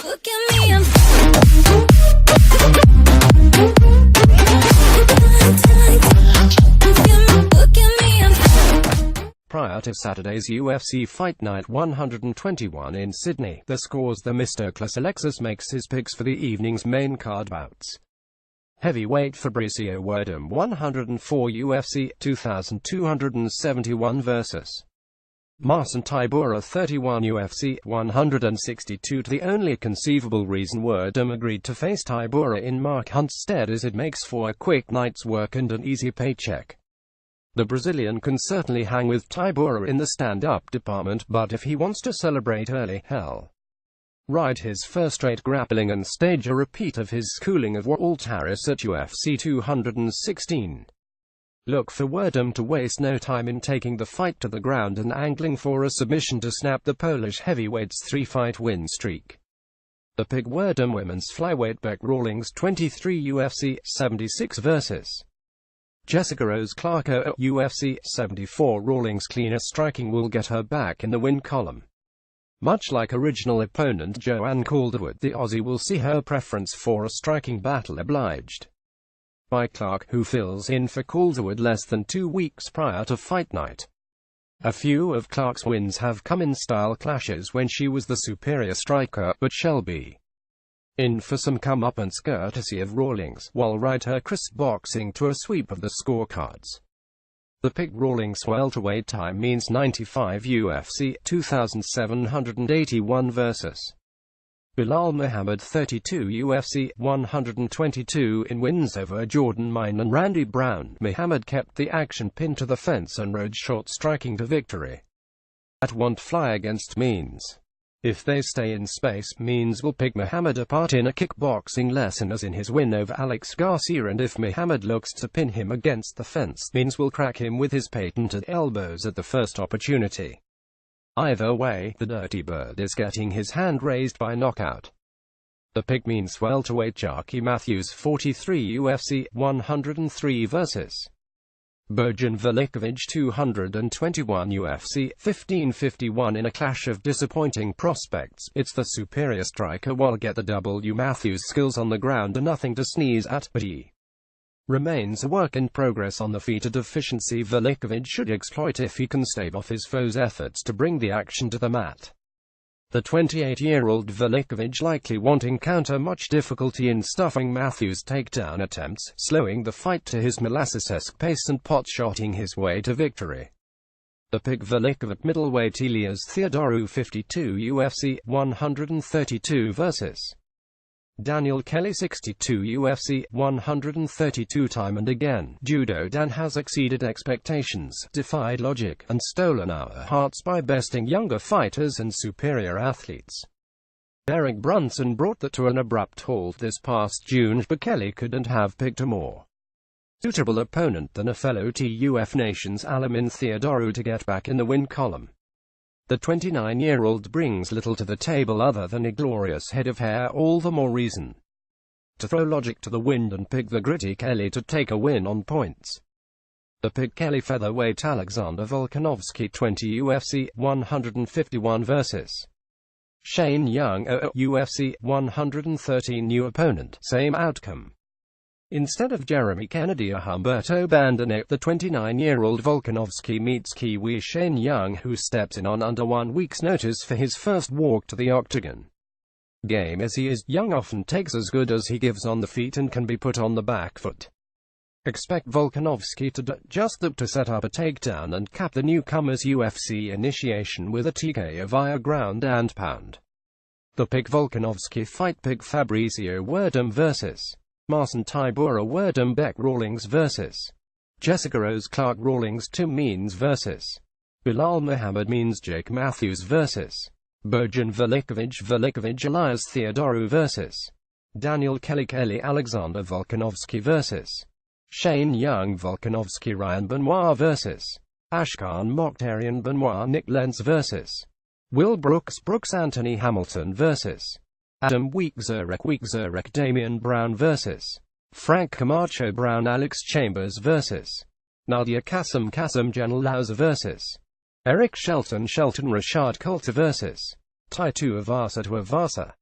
Look at me, I'm Prior to Saturday's UFC Fight Night 121 in Sydney, theScores' Themistoklis Alexis makes his picks for the evening's main card bouts. Heavyweight Fabricio Werdum 104 UFC 2271 vs. Marcin Tybura 31 UFC 162. The only conceivable reason Werdum agreed to face Tybura in Mark Hunt's stead is it makes for a quick night's work and an easy paycheck. The Brazilian can certainly hang with Tybura in the stand-up department, but if he wants to celebrate early, hell, ride his first-rate grappling and stage a repeat of his schooling of Altaris at UFC 216. Look for Werdum to waste no time in taking the fight to the ground and angling for a submission to snap the Polish heavyweight's three-fight win streak. The Pig Werdum women's flyweight Beck Rawlings 23 UFC 76 vs. Jessica Rose Clark UFC 74. Rawlings' cleaner striking will get her back in the win column. Much like original opponent Joanne Calderwood, the Aussie will see her preference for a striking battle obliged by Clark, who fills in for Calderwood less than 2 weeks prior to fight night. A few of Clark's wins have come in style clashes when she was the superior striker, but she'll be in for some comeuppance courtesy of Rawlings, while ride her crisp boxing to a sweep of the scorecards. The Pig Rawlings welterweight time means 95 UFC 2781 vs. Bilal Muhammad 32 UFC 122 in wins over Jordan Mine and Randy Brown. Muhammad kept the action pinned to the fence and rode short striking to victory. That won't fly against Means. If they stay in space, Means will pick Muhammad apart in a kickboxing lesson as in his win over Alex Garcia, and if Muhammad looks to pin him against the fence, Means will crack him with his patented elbows at the first opportunity. Either way, the Dirty Bird is getting his hand raised by knockout. The Pig Means welterweight Jackie Matthews 43 UFC 103 vs. Bojan Velickovic 221 UFC 1551 in a clash of disappointing prospects. It's the superior striker will get the W. Matthews' skills on the ground are nothing to sneeze at, but he remains a work in progress on the feet. A deficiency Velickovic should exploit if he can stave off his foe's efforts to bring the action to the mat. The 28-year-old Velickovic likely won't encounter much difficulty in stuffing Matthews' takedown attempts, slowing the fight to his molasses-esque pace and pot-shotting his way to victory. The Pig Velickovic middleweight Elias Theodorou 52 UFC 132 vs. Daniel Kelly 62 UFC 132. Time and again, Judo Dan has exceeded expectations, defied logic, and stolen our hearts by besting younger fighters and superior athletes. Eric Brunson brought that to an abrupt halt this past June, but Kelly couldn't have picked a more suitable opponent than a fellow TUF nation's Alamin Theodorou to get back in the win column. The 29-year-old brings little to the table other than a glorious head of hair, all the more reason to throw logic to the wind and pick the gritty Kelly to take a win on points. The Pig Kelly featherweight Alexander Volkanovski 20 UFC 151 vs. Shane Young UFC 113. New opponent, same outcome. Instead of Jeremy Kennedy or Humberto Bandenek, the 29-year-old Volkanovski meets Kiwi Shane Young, who steps in on under 1 week's notice for his first walk to the octagon. Game as he is, Young often takes as good as he gives on the feet and can be put on the back foot. Expect Volkanovski to just that to set up a takedown and cap the newcomer's UFC initiation with a TKO via ground and pound. The Pig Volkanovski fight. Pig Fabricio Werdum vs. Marcin Tybura. Werdum. Beck Rawlings vs. Jessica Rose Clark. Rawlings 2 Means vs. Bilal Muhammad. Means Jake Matthews vs. Bojan Velickovic. Velickovic. Elias Theodorou vs. Daniel Kelly. Kelly Alexander Volkanovski vs. Shane Young. Volkanovski. Ryan Benoit vs. Ashkan Mokhtarian. Benoit. Nick Lenz vs. Will Brooks. Brooks. Anthony Hamilton vs. Adam Week-Zurek. Damian Brown vs. Frank Camacho. Brown. Alex Chambers vs. Nadia Kassem. Jen Lauser vs. Eric Shelton. Rashad Coulter vs. Tai Tuivasa.